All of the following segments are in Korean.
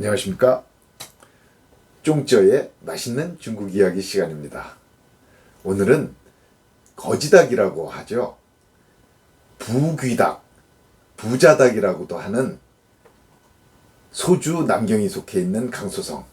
안녕하십니까. 쫑쩌의 맛있는 중국 이야기 시간입니다. 오늘은 거지닭이라고 하죠. 부귀닭, 부자닭이라고도 하는 소주 남경이 속해 있는 강소성,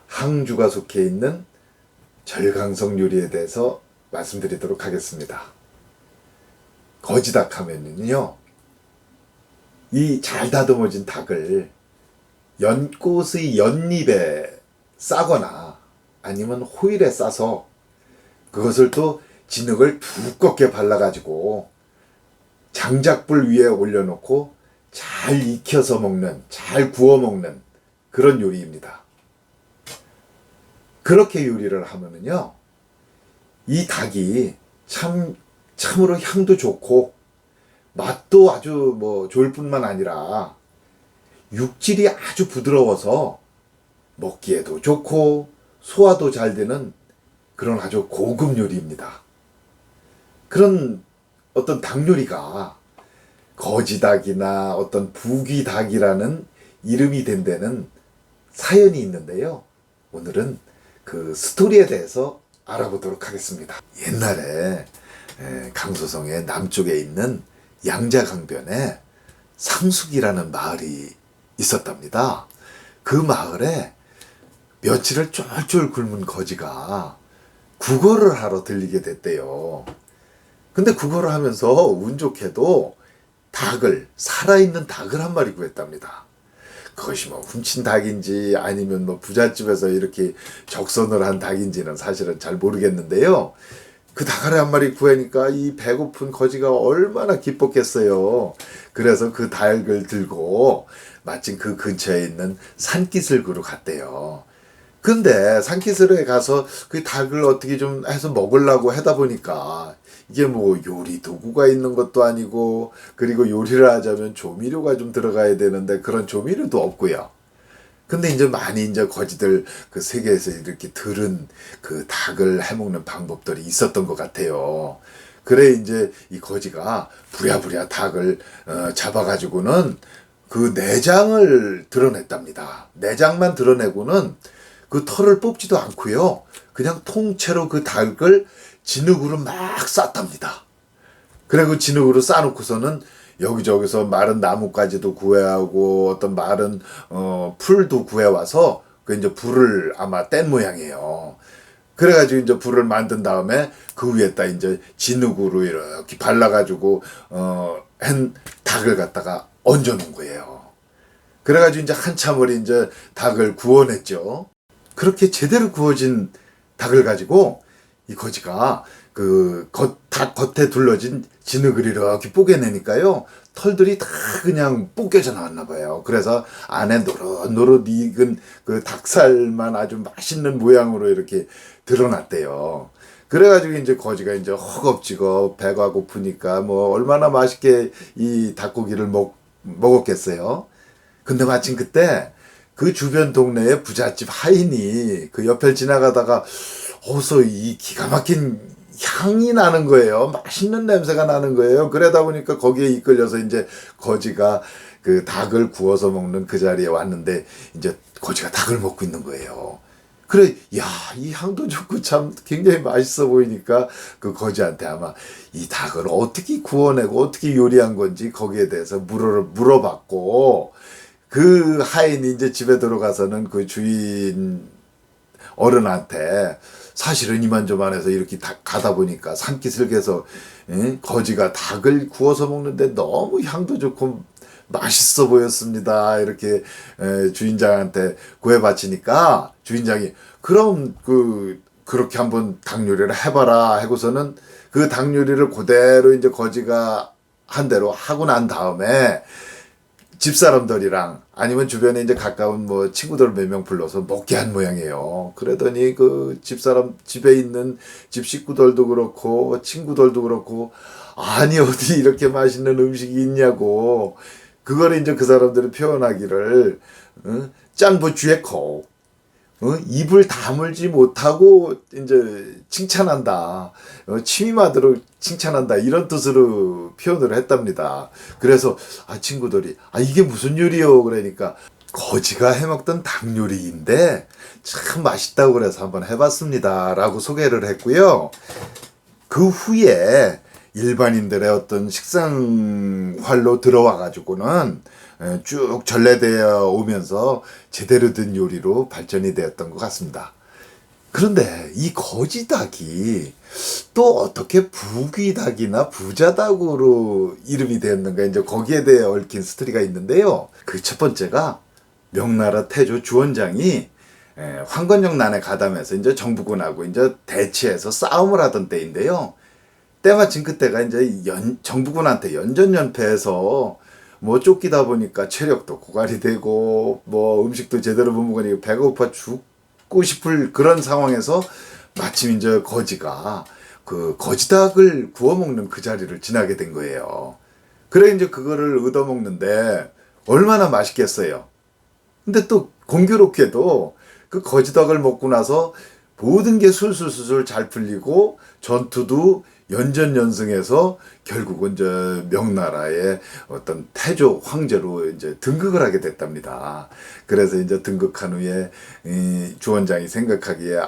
항주가 속해 있는 절강성 요리에 대해서 말씀드리도록 하겠습니다. 거지닭 하면은요, 이 잘 다듬어진 닭을 연꽃의 연잎에 싸거나 아니면 호일에 싸서 그것을 또 진흙을 두껍게 발라가지고 장작불 위에 올려놓고 잘 익혀서 먹는, 잘 구워 먹는 그런 요리입니다. 그렇게 요리를 하면은요, 이 닭이 참으로 향도 좋고 맛도 아주 좋을 뿐만 아니라 육질이 아주 부드러워서 먹기에도 좋고 소화도 잘 되는 그런 아주 고급 요리입니다. 그런 어떤 닭 요리가 거지닭이나 어떤 부귀닭이라는 이름이 된 데는 사연이 있는데요. 오늘은 그 스토리에 대해서 알아보도록 하겠습니다. 옛날에 강소성의 남쪽에 있는 양자강변에 상숙이라는 마을이 있었답니다. 그 마을에 며칠을 쫄쫄 굶은 거지가 구걸을 하러 들리게 됐대요. 근데 구걸을 하면서 운 좋게도 살아있는 닭을 한 마리 구했답니다. 그것이 훔친 닭인지 아니면 부잣집에서 이렇게 적선을 한 닭인지는 사실은 잘 모르겠는데요. 그 닭알 한 마리 구하니까 이 배고픈 거지가 얼마나 기뻤겠어요. 그래서 그 닭을 들고 마침 그 근처에 있는 산기슭으로 갔대요. 근데 산기슭에 가서 그 닭을 어떻게 좀 해서 먹으려고 하다 보니까 이게 요리 도구가 있는 것도 아니고, 그리고 요리를 하자면 조미료가 좀 들어가야 되는데 그런 조미료도 없고요. 근데 이제 거지들 그 세계에서 이렇게 들은 그 닭을 해먹는 방법들이 있었던 것 같아요. 그래 이제 이 거지가 부랴부랴 닭을 잡아가지고는 그 내장을 드러냈답니다. 내장만 드러내고는 그 털을 뽑지도 않고요. 그냥 통째로 그 닭을 진흙으로 막 쌌답니다. 그리고 진흙으로 싸놓고서는 여기저기서 마른 나뭇가지도 구해하고 어떤 마른 풀도 구해와서 그 이제 불을 아마 뗀 모양이에요. 그래가지고 이제 불을 만든 다음에 그 위에다 이제 진흙으로 이렇게 발라가지고 한 닭을 갖다가 얹어놓은 거예요. 그래가지고 이제 한참을 이제 닭을 구워냈죠. 그렇게 제대로 구워진 닭을 가지고 이 거지가 닭 겉에 둘러진 진흙을 이렇게 뽀개내니까요, 털들이 다 그냥 뽀개져 나왔나 봐요. 그래서 안에 노릇노릇 익은 그 닭살만 아주 맛있는 모양으로 이렇게 드러났대요. 그래가지고 이제 거지가 이제 허겁지겁 배가 고프니까 얼마나 맛있게 이 닭고기를 먹었겠어요. 근데 마침 그때 그 주변 동네에 부잣집 하인이 그 옆을 지나가다가 어서 이 기가 막힌 향이 나는 거예요. 맛있는 냄새가 나는 거예요. 그러다 보니까 거기에 이끌려서 이제 거지가 그 닭을 구워서 먹는 그 자리에 왔는데 이제 거지가 닭을 먹고 있는 거예요. 그래, 이 향도 좋고 참 굉장히 맛있어 보이니까 그 거지한테 아마 이 닭을 어떻게 구워내고 어떻게 요리한 건지 거기에 대해서 물어봤고, 그 하인이 이제 집에 들어가서는 그 주인 어른한테 사실은 이만저만해서 이렇게 가다 보니까 산기슭에서 거지가 닭을 구워서 먹는데 너무 향도 좋고 맛있어 보였습니다. 이렇게 주인장한테 구해바치니까 주인장이 그럼 그렇게 한번 닭 요리를 해봐라 하고서는 그 닭 요리를 그대로 이제 거지가 한 대로 하고 난 다음에 집사람들이랑 아니면 주변에 이제 가까운 친구들 몇 명 불러서 먹게 한 모양이에요. 그러더니 그 집에 있는 집 식구들도 그렇고 친구들도 그렇고, 아니 어디 이렇게 맛있는 음식이 있냐고, 그거를 이제 그 사람들이 표현하기를 짠부쥐의 코, 입을 다물지 못하고 이제 칭찬한다, 침이 마도록 칭찬한다, 이런 뜻으로 표현을 했답니다. 그래서 친구들이 이게 무슨 요리요? 그러니까 거지가 해먹던 닭 요리인데 참 맛있다고 그래서 한번 해봤습니다 라고 소개를 했고요. 그 후에 일반인들의 어떤 식상활로 들어와 가지고는 쭉 전래되어 오면서 제대로 된 요리로 발전이 되었던 것 같습니다. 그런데 이 거지닭이 또 어떻게 부귀닭이나 부자닭으로 이름이 되었는가, 이제 거기에 대해 얽힌 스토리가 있는데요. 그 첫 번째가 명나라 태조 주원장이 황건적 난에 가담해서 이제 정부군하고 이제 대치해서 싸움을 하던 때인데요. 때마침 그때가 이제 정부군한테 연전연패해서 뭐 쫓기다 보니까 체력도 고갈이 되고 뭐 음식도 제대로 못 먹으니 배가 고파 죽고 싶을 그런 상황에서 마침 이제 거지가 그 거지닭을 구워 먹는 그 자리를 지나게 된 거예요. 그래 이제 그거를 얻어 먹는데 얼마나 맛있겠어요. 근데 또 공교롭게도 그 거지닭을 먹고 나서 모든 게 술술술 잘 풀리고 전투도 연전연승해서 결국은 저 명나라의 어떤 태조 황제로 이제 등극을 하게 됐답니다. 그래서 이제 등극한 후에 이 주원장이 생각하기에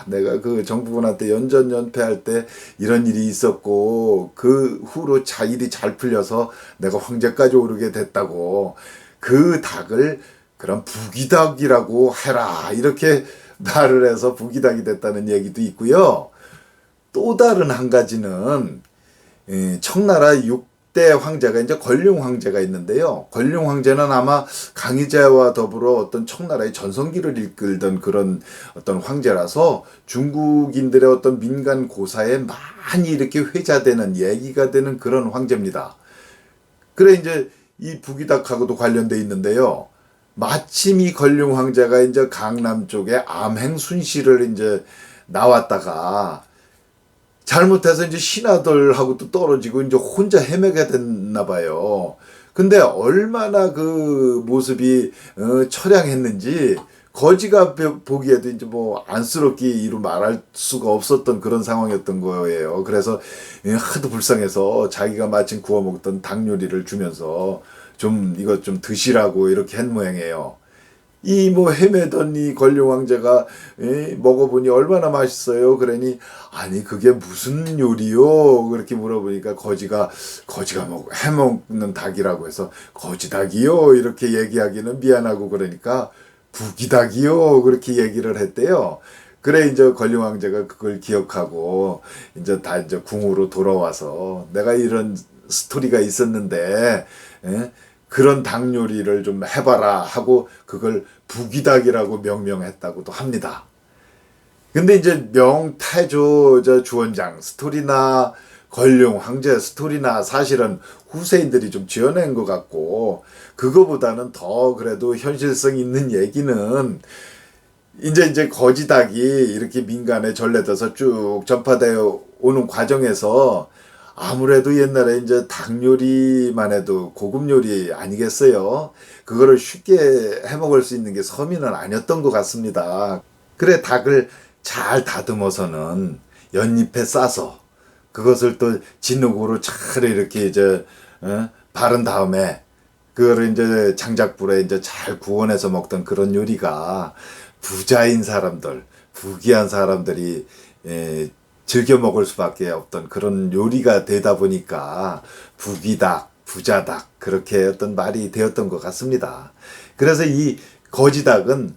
내가 그 정부군한테 연전연패할 때 이런 일이 있었고 그 후로 일이 잘 풀려서 내가 황제까지 오르게 됐다고 그 닭을 그럼 부귀닭이라고 해라 이렇게 말을 해서 부귀닭이 됐다는 얘기도 있고요. 또 다른 한 가지는 청나라 6대 황제가 이제 권룡 황제가 있는데요. 권룡 황제는 아마 강희제와 더불어 어떤 청나라의 전성기를 이끌던 그런 어떤 황제라서 중국인들의 어떤 민간 고사에 많이 이렇게 회자되는 얘기가 되는 그런 황제입니다. 그래 이제 이 부귀닭하고도 관련돼 있는데요. 마침 이 권룡 황제가 이제 강남 쪽에 암행순시를 이제 나왔다가 잘못해서 이제 신하들하고 또 떨어지고 이제 혼자 헤매게 됐나 봐요. 근데 얼마나 그 모습이 처량했는지 거지가 보기에도 이제 뭐 안쓰럽게 이루 말할 수가 없었던 그런 상황이었던 거예요. 그래서 하도 불쌍해서 자기가 마침 구워 먹던 닭 요리를 주면서 좀 이것 좀 드시라고 이렇게 한 모양이에요. 이 뭐 헤매던 이 권룡 황제가 먹어보니 얼마나 맛있어요. 그러니 아니 그게 무슨 요리요? 그렇게 물어보니까 거지가 해먹는 닭이라고 해서 거지닭이요 이렇게 얘기하기는 미안하고 그러니까 부귀닭이요 그렇게 얘기를 했대요. 그래 이제 권룡 황제가 그걸 기억하고 이제 다 이제 궁으로 돌아와서 내가 이런 스토리가 있었는데 그런 닭 요리를 좀 해봐라 하고 그걸 부귀닭이라고 명명했다고도 합니다. 근데 이제 명태조 주원장 스토리나 권룡 황제 스토리나 사실은 후세인들이 좀 지어낸 것 같고 그거보다는 더 그래도 현실성 있는 얘기는 이제 거지닭이 이렇게 민간에 전래돼서 쭉 전파되어 오는 과정에서 아무래도 옛날에 이제 닭 요리만 해도 고급 요리 아니겠어요? 그거를 쉽게 해 먹을 수 있는 게 서민은 아니었던 것 같습니다. 그래 닭을 잘 다듬어서는 연잎에 싸서 그것을 또 진흙으로 잘 이렇게 이제 바른 다음에 그거를 이제 장작불에 이제 잘 구워내서 먹던 그런 요리가 부자인 사람들, 부귀한 사람들이 즐겨 먹을 수밖에 없던 그런 요리가 되다 보니까 부귀닭, 부자닭 그렇게 어떤 말이 되었던 것 같습니다. 그래서 이 거지닭은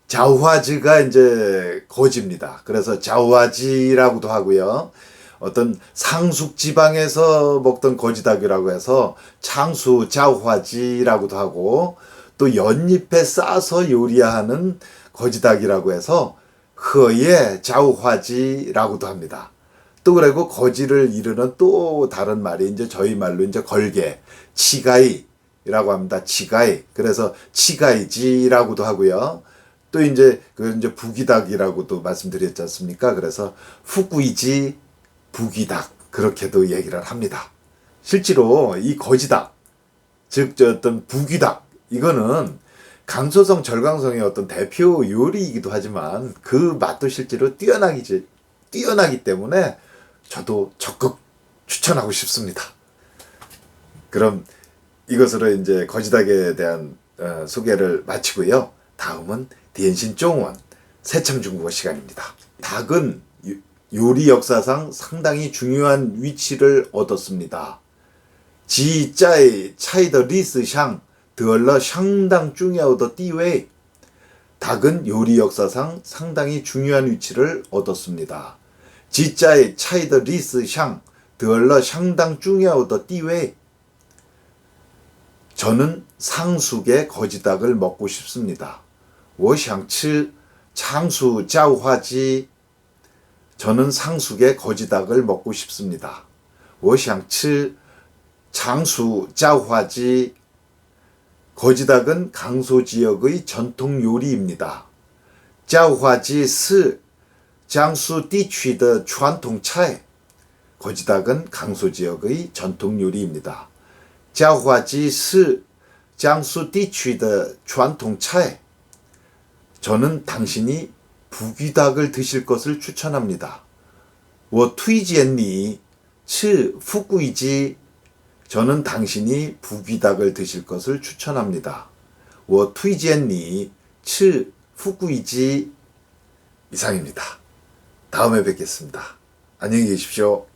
자화지가 이제 거지입니다. 그래서 자화지라고도 하고요. 어떤 상숙 지방에서 먹던 거지닭이라고 해서 창수 자화지라고도 하고 또 연잎에 싸서 요리하는 거지닭이라고 해서 허예 자우화지라고도 합니다. 또 그리고 거지를 이르는 또 다른 말이 이제 저희 말로 이제 걸개, 치가이라고 합니다. 치가이. 그래서 치가이지라고도 하고요. 또 이제 그 이제 부귀닭이라고도 말씀드렸지 않습니까? 그래서 후구이지, 부귀닭 그렇게도 얘기를 합니다. 실제로 이 거지닭, 즉 저 어떤 부귀닭 이거는 강소성 절강성의 어떤 대표 요리이기도 하지만 그 맛도 실제로 뛰어나기 때문에 저도 적극 추천하고 싶습니다. 그럼 이것으로 이제 거지닭에 대한 소개를 마치고요. 다음은 디엔신 쫑원 새참 중국어 시간입니다. 닭은 요리 역사상 상당히 중요한 위치를 얻었습니다. 지在菜的历史上得了相当重要的地位. 닭은 요리 역사상 상당히 중요한 위치를 얻었습니다. 即在菜的历史上得了相当重要的地位. 저는 상숙의 거지닭을 먹고 싶습니다. 我想吃仓鼠叫花鸡. 저는 상숙의 거지닭을 먹고 싶습니다. 我想吃仓鼠叫花鸡. 거지닭은 강소 지역의 전통 요리입니다. 叫花鸡是江苏地区的传统菜. 거지닭은 강소 지역의 전통 요리입니다. 叫花鸡是江苏地区的传统菜. 저는 당신이 부귀닭을 드실 것을 추천합니다. 我推荐你吃富贵鸡. 저는 당신이 부귀닭을 드실 것을 추천합니다. 我推荐你吃富贵鸡. 이상입니다. 다음에 뵙겠습니다. 안녕히 계십시오.